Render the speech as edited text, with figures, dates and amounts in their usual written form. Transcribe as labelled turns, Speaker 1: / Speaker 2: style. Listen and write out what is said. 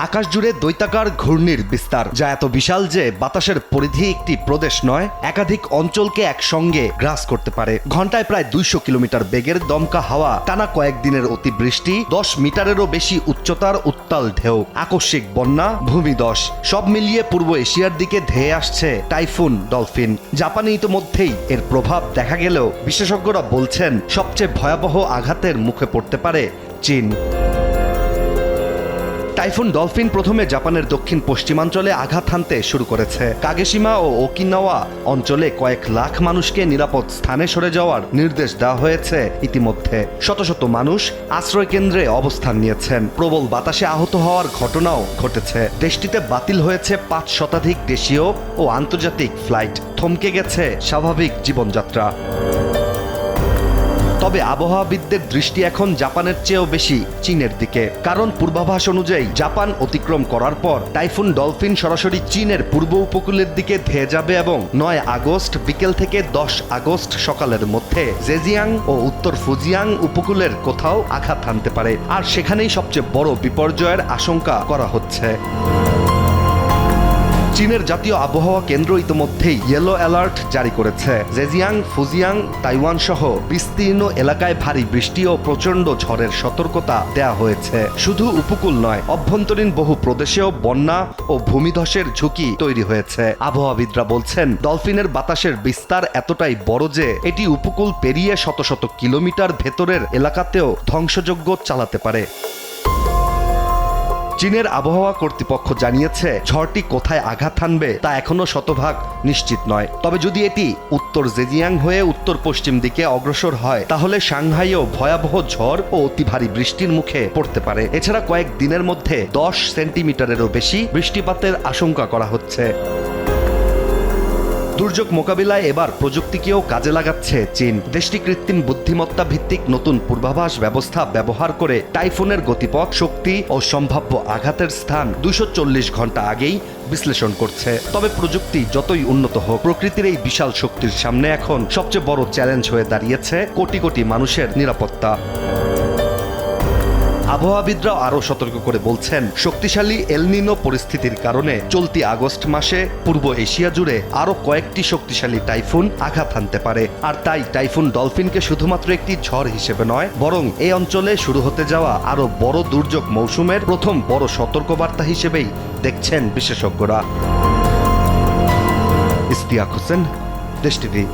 Speaker 1: আকাশ জুড়ে দৈত্যাকার ঘূর্ণির বিস্তার, যা এত বিশাল যে বাতাসের পরিধি একটি প্রদেশ নয়, একাধিক অঞ্চলকে একসঙ্গে গ্রাস করতে পারে। ঘন্টায় প্রায় 200 কিলোমিটার বেগের দমকা হাওয়া, টানা কয়েকদিনের অতিবৃষ্টি, 10 মিটারেরও বেশি উচ্চতার উত্তাল ঢেউ, আকস্মিক বন্যা, ভূমিধস, সব মিলিয়ে পূর্ব এশিয়ার দিকে ধেয়ে আসছে টাইফুন ডলফিন। জাপানে ইতোমধ্যেই এর প্রভাব দেখা গেলেও বিশেষজ্ঞরা বলছেন সবচেয়ে ভয়াবহ আঘাতের মুখে পড়তে পারে চীন। টাইফুন ডলফিন প্রথমে জাপানের দক্ষিণ পশ্চিমাঞ্চলে আঘাত হানতে শুরু করেছে। কাগেশিমা ও ওকিনাওয়া অঞ্চলে কয়েক লাখ মানুষকে নিরাপদ স্থানে সরে যাওয়ার নির্দেশ দেওয়া হয়েছে ইতিমধ্যে। শত শত মানুষ আশ্রয় কেন্দ্রে অবস্থান নিয়েছেন। প্রবল বাতাসে আহত হওয়ার ঘটনাও ঘটেছে। দেশটিতে বাতিল হয়েছে 5 শতাধিক দেশীয় ও আন্তর্জাতিক ফ্লাইট। থমকে গেছে স্বাভাবিক জীবনযাত্রা। তবে আবহাওয়াবিদদের দৃষ্টি এখন জাপানের চেয়েও বেশি চীনের দিকে, কারণ পূর্বাভাস অনুযায়ী জাপান অতিক্রম করার পর টাইফুন ডলফিন সরাসরি চীনের পূর্ব উপকূলের দিকে ধেয়ে যাবে এবং 9 আগস্ট বিকেল থেকে 10 আগস্ট সকালের মধ্যে জেজিয়াং ও উত্তর ফুজিয়াং উপকূলের কোথাও আঘাত হানতে পারে। আর সেখানেই সবচেয়ে বড় বিপর্যয়ের আশঙ্কা করা হচ্ছে। চীনের জাতীয় আবহাওয়া কেন্দ্র ইতোমধ্যেই ইয়েলো অ্যালার্ট জারি করেছে। জেজিয়াং, ফুজিয়াং, তাইওয়ান সহ বিস্তীর্ণ এলাকায় ভারী বৃষ্টি ও প্রচণ্ড ঝড়ের সতর্কতা দেয়া হয়েছে। শুধু উপকূল নয়, অভ্যন্তরীণ বহু প্রদেশেও বন্যা ও ভূমিধসের ঝুঁকি তৈরি হয়েছে। আবহাওয়াবিদরা বলছেন ডলফিনের বাতাসের বিস্তার এতটাই বড় যে এটি উপকূল পেরিয়ে শত শত কিলোমিটার ভেতরের এলাকাতেও ধ্বংসযজ্ঞ চালাতে পারে। চীনের আবহাওয়া কর্তৃপক্ষ জানিয়েছে ঝড়টি কোথায় আঘাত হানবে তা এখনো শতভাগ নিশ্চিত নয়। তবে যদি এটি উত্তর জেজিয়াং হয়ে উত্তর পশ্চিম দিকে অগ্রসর হয় তাহলে সাংহাইও ভয়াবহ ঝড় ও অতি ভারী বৃষ্টির মুখে পড়তে পারে। এছাড়া কয়েক দিনের মধ্যে 10 সেন্টিমিটারেরও বেশি বৃষ্টিপাতের আশঙ্কা করা হচ্ছে। দুর্যোগ মোকাবিলায় এবার প্রযুক্তিকেও কাজে লাগাচ্ছে চীন। দেশটি কৃত্রিম বুদ্ধিমত্তা ভিত্তিক নতুন পূর্বাভাস ব্যবস্থা ব্যবহার করে টাইফুনের গতিপথ, শক্তি ও সম্ভাব্য আঘাতের স্থান 240 ঘন্টা আগেই বিশ্লেষণ করছে। তবে প্রযুক্তি যতই উন্নত হোক, প্রকৃতির এই বিশাল শক্তির সামনে এখন সবচেয়ে বড় চ্যালেঞ্জ হয়ে দাঁড়িয়েছে কোটি কোটি মানুষের নিরাপত্তা। আবহাওয়াবিদরাও আরও সতর্ক করে বলছেন শক্তিশালী এল নিনো পরিস্থিতির কারণে চলতি আগস্ট মাসে পূর্ব এশিয়া জুড়ে আরও কয়েকটি শক্তিশালী টাইফুন আঘাত হানতে পারে। আর তাই টাইফুন ডলফিনকে শুধুমাত্র একটি ঝড় হিসেবে নয়, বরং এই অঞ্চলে শুরু হতে যাওয়া আরও বড় দুর্যোগ মৌসুমের প্রথম বড় সতর্কবার্তা হিসেবেই দেখছেন বিশেষজ্ঞরা। ইশতিয়াক হোসেন, দেশ টিভি।